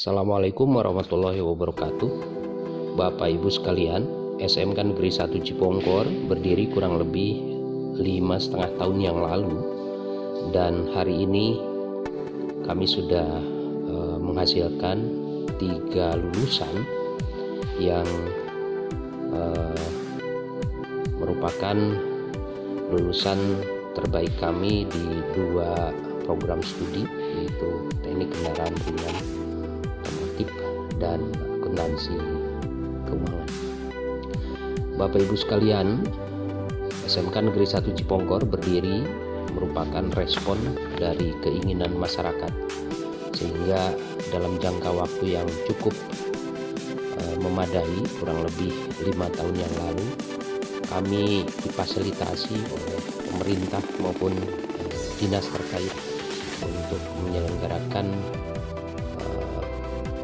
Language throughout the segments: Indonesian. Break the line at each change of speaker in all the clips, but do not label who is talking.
Assalamualaikum warahmatullahi wabarakatuh. Bapak Ibu sekalian, SMK Negeri 1 Cipongkor berdiri kurang lebih 5,5 tahun yang lalu, dan hari ini kami sudah menghasilkan 3 lulusan yang merupakan lulusan terbaik kami di 2 program studi, yaitu Teknik Kendaraan Ringan Otomotif dan Akuntansi Keuangan. Bapak Ibu sekalian, SMK Negeri 1 Cipongkor berdiri merupakan respon dari keinginan masyarakat, sehingga dalam jangka waktu yang cukup memadai, kurang lebih 5 tahun yang lalu, kami difasilitasi oleh pemerintah maupun dinas terkait untuk menyelenggarakan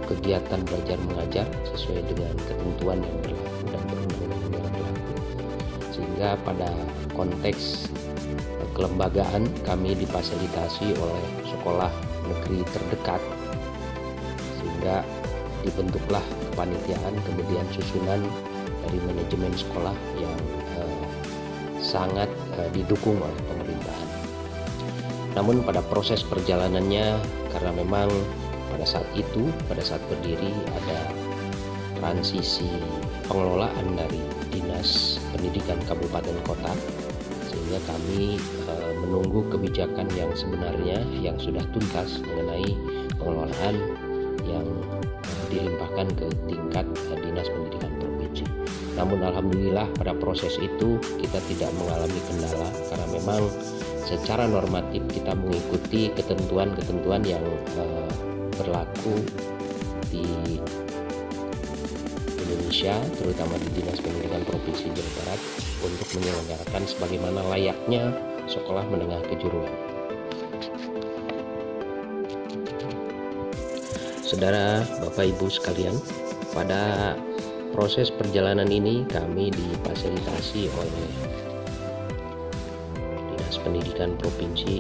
kegiatan belajar mengajar sesuai dengan ketentuan yang berlaku dan perundang-undangan yang berlaku, sehingga pada konteks kelembagaan kami difasilitasi oleh sekolah negeri terdekat, sehingga dibentuklah kepanitiaan, kemudian susunan dari manajemen sekolah yang sangat didukung oleh pemerintahan. Namun pada proses perjalanannya, karena memang pada saat berdiri ada transisi pengelolaan dari Dinas Pendidikan Kabupaten Kota, sehingga kami menunggu kebijakan yang sebenarnya yang sudah tuntas mengenai pengelolaan yang dilimpahkan ke tingkat Dinas Pendidikan Provinsi. Namun alhamdulillah pada proses itu kita tidak mengalami kendala, karena memang secara normatif kita mengikuti ketentuan-ketentuan yang berlaku di Indonesia, terutama di Dinas Pendidikan Provinsi Jawa Barat, untuk menyelenggarakan sebagaimana layaknya sekolah menengah kejuruan. Saudara, Bapak Ibu sekalian, pada proses perjalanan ini kami difasilitasi oleh Dinas Pendidikan Provinsi.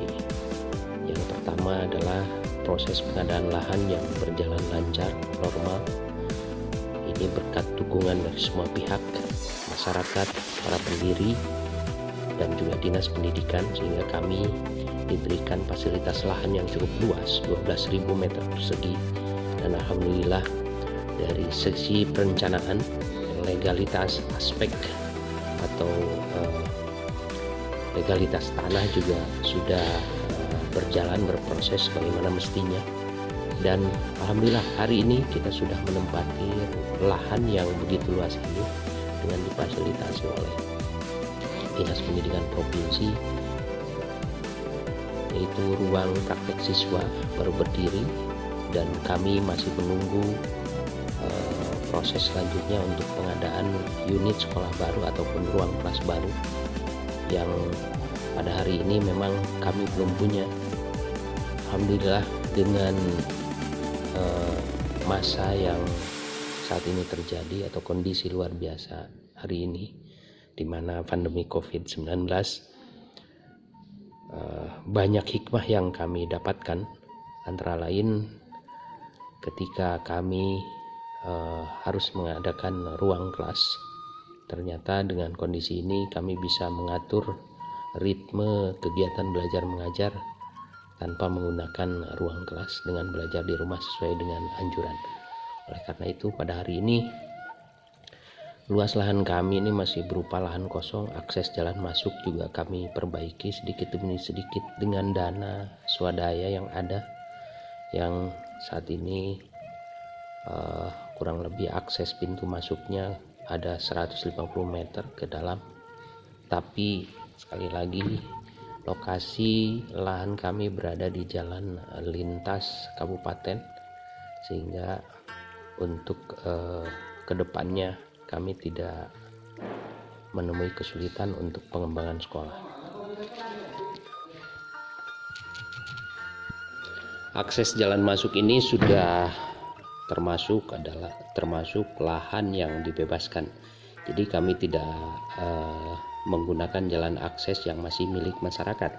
Yang pertama adalah proses pengadaan lahan yang berjalan lancar, normal. Ini berkat dukungan dari semua pihak, masyarakat, para pendiri, dan juga Dinas Pendidikan, sehingga kami diberikan fasilitas lahan yang cukup luas, 12.000 meter persegi. Dan alhamdulillah dari segi perencanaan, legalitas aspek atau legalitas tanah juga sudah berjalan, berproses bagaimana mestinya. Dan alhamdulillah hari ini kita sudah menempati lahan yang begitu luas ini dengan difasilitasi oleh Dinas Pendidikan Provinsi, yaitu ruang praktek siswa baru berdiri, dan kami masih menunggu proses selanjutnya untuk pengadaan unit sekolah baru ataupun ruang kelas baru yang pada hari ini memang kami belum punya. Alhamdulillah dengan masa yang saat ini terjadi atau kondisi luar biasa hari ini, di mana pandemi COVID-19, banyak hikmah yang kami dapatkan, antara lain ketika kami harus mengadakan ruang kelas. Ternyata dengan kondisi ini kami bisa mengatur ritme kegiatan belajar mengajar tanpa menggunakan ruang kelas, dengan belajar di rumah sesuai dengan anjuran. Oleh karena itu pada hari ini luas lahan kami ini masih berupa lahan kosong, akses jalan masuk juga kami perbaiki sedikit demi sedikit dengan dana swadaya yang ada, yang saat ini kurang lebih akses pintu masuknya ada 150 meter ke dalam. Tapi sekali lagi, lokasi lahan kami berada di jalan lintas kabupaten, sehingga untuk kedepannya kami tidak menemui kesulitan untuk pengembangan sekolah. Akses jalan masuk ini sudah termasuk lahan yang dibebaskan. Jadi kami tidak menggunakan jalan akses yang masih milik masyarakat.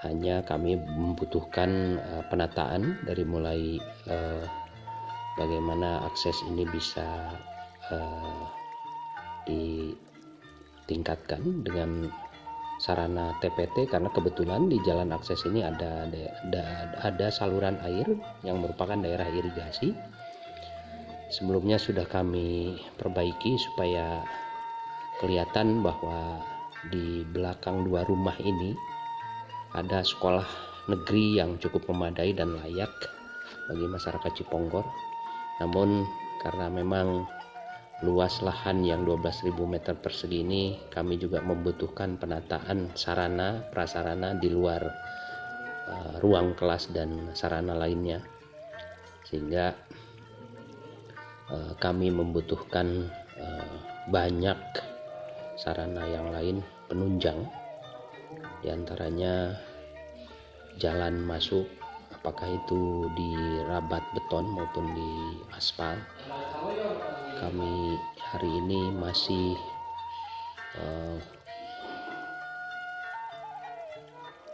Hanya kami membutuhkan penataan dari mulai bagaimana akses ini bisa ditingkatkan dengan sarana TPT, karena kebetulan di jalan akses ini ada saluran air yang merupakan daerah irigasi. Sebelumnya sudah kami perbaiki supaya kelihatan bahwa di belakang dua rumah ini ada sekolah negeri yang cukup memadai dan layak bagi masyarakat Ciponggor. Namun karena memang luas lahan yang 12.000 meter persegi ini, kami juga membutuhkan penataan sarana prasarana di luar ruang kelas dan sarana lainnya, sehingga kami membutuhkan banyak sarana yang lain penunjang, diantaranya jalan masuk, apakah itu di rabat beton maupun di aspal. Kami hari ini masih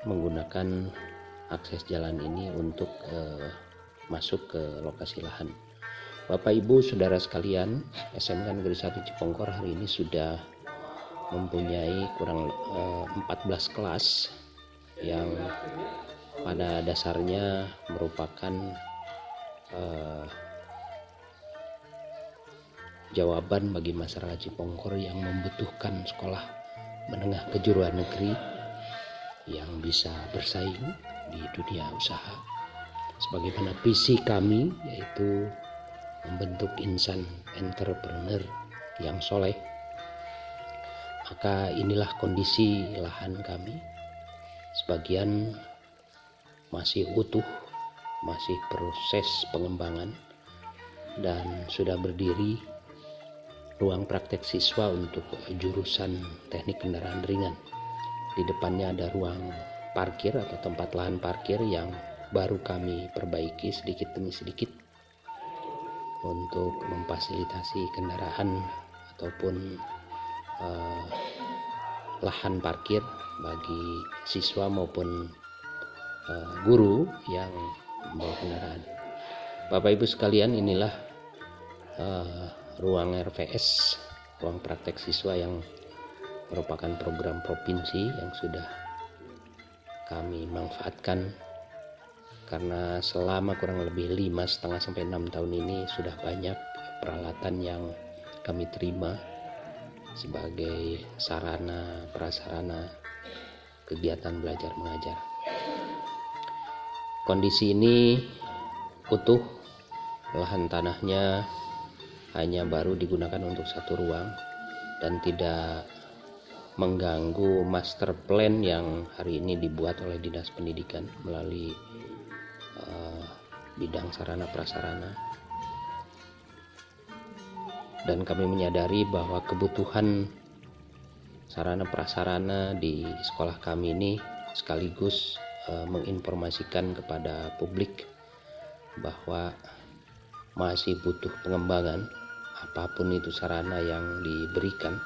menggunakan akses jalan ini untuk masuk ke lokasi lahan. Bapak Ibu Saudara sekalian, SMK Negeri 1 Ciponggor hari ini sudah mempunyai kurang 14 kelas yang pada dasarnya merupakan jawaban bagi masyarakat Ciponggor yang membutuhkan sekolah menengah kejuruan negeri yang bisa bersaing di dunia usaha. Sebagaimana visi kami, yaitu membentuk insan entrepreneur yang soleh, maka inilah kondisi lahan kami. Sebagian masih utuh, masih proses pengembangan, dan sudah berdiri ruang praktek siswa untuk jurusan teknik kendaraan ringan. Di depannya ada ruang parkir atau tempat lahan parkir yang baru kami perbaiki sedikit demi sedikit untuk memfasilitasi kendaraan ataupun lahan parkir bagi siswa maupun guru yang membawa kendaraan. Bapak Ibu sekalian, inilah ruang RVS, ruang praktek siswa yang merupakan program provinsi yang sudah kami manfaatkan, karena selama kurang lebih 5,5 sampai 6 tahun ini sudah banyak peralatan yang kami terima sebagai sarana prasarana kegiatan belajar mengajar. Kondisi ini utuh, lahan tanahnya hanya baru digunakan untuk satu ruang dan tidak mengganggu master plan yang hari ini dibuat oleh Dinas Pendidikan melalui bidang sarana prasarana. Dan kami menyadari bahwa kebutuhan sarana prasarana di sekolah kami ini sekaligus menginformasikan kepada publik bahwa masih butuh pengembangan. Apapun itu sarana yang diberikan,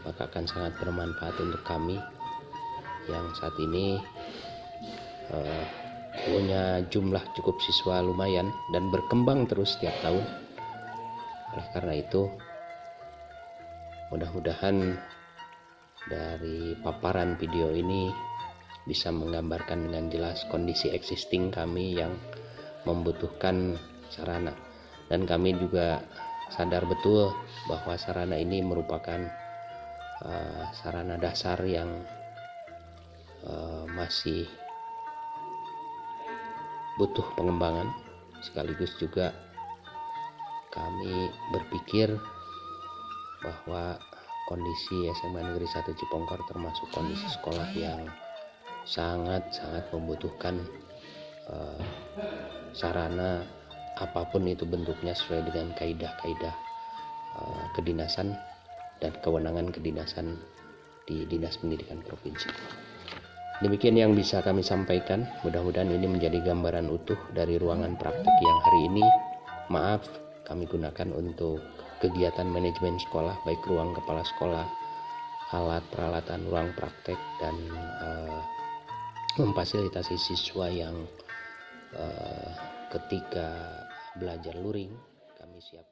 maka akan sangat bermanfaat untuk kami yang saat ini punya jumlah cukup siswa lumayan dan berkembang terus setiap tahun. Oleh karena itu, mudah-mudahan dari paparan video ini bisa menggambarkan dengan jelas kondisi existing kami yang membutuhkan sarana, dan kami juga sadar betul bahwa sarana ini merupakan sarana dasar yang masih butuh pengembangan. Sekaligus juga kami berpikir bahwa kondisi SMA Negeri 1 Ciponggor termasuk kondisi sekolah yang sangat-sangat membutuhkan sarana apapun itu bentuknya sesuai dengan kaidah-kaidah kedinasan dan kewenangan kedinasan di Dinas Pendidikan Provinsi. Demikian yang bisa kami sampaikan. Mudah-mudahan ini menjadi gambaran utuh dari ruangan praktek yang hari ini kami gunakan untuk kegiatan manajemen sekolah, baik ruang kepala sekolah, alat peralatan ruang praktek, dan memfasilitasi siswa yang ketika belajar luring siap